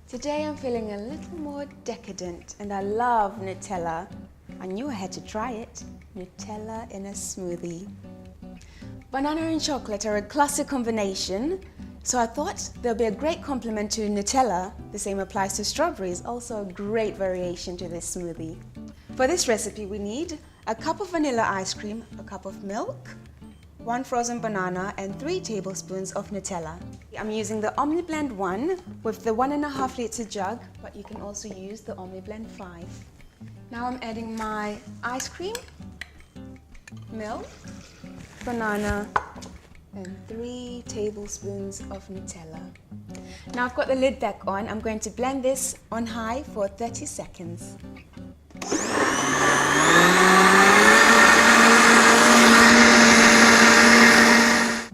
Today I'm feeling a little more decadent and I love Nutella. I knew I had to try it. Nutella in a smoothie. Banana and chocolate are a classic combination, so I thought there'll be a great complement to Nutella. The same applies to strawberries, also a great variation to this smoothie. For this recipe we need a cup of vanilla ice cream, a cup of milk, 1 frozen banana and 3 tablespoons of Nutella. I'm using the OmniBlend 1 with the 1.5 litre jug, but you can also use the OmniBlend 5. Now I'm adding my ice cream, milk, banana and 3 tablespoons of Nutella. Now I've got the lid back on. I'm going to blend this on high for 30 seconds.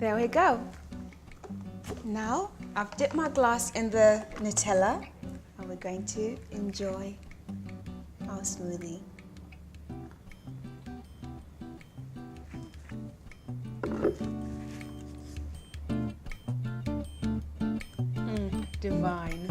There we go. Now I've dipped my glass in the Nutella and we're going to enjoy our smoothie. Divine.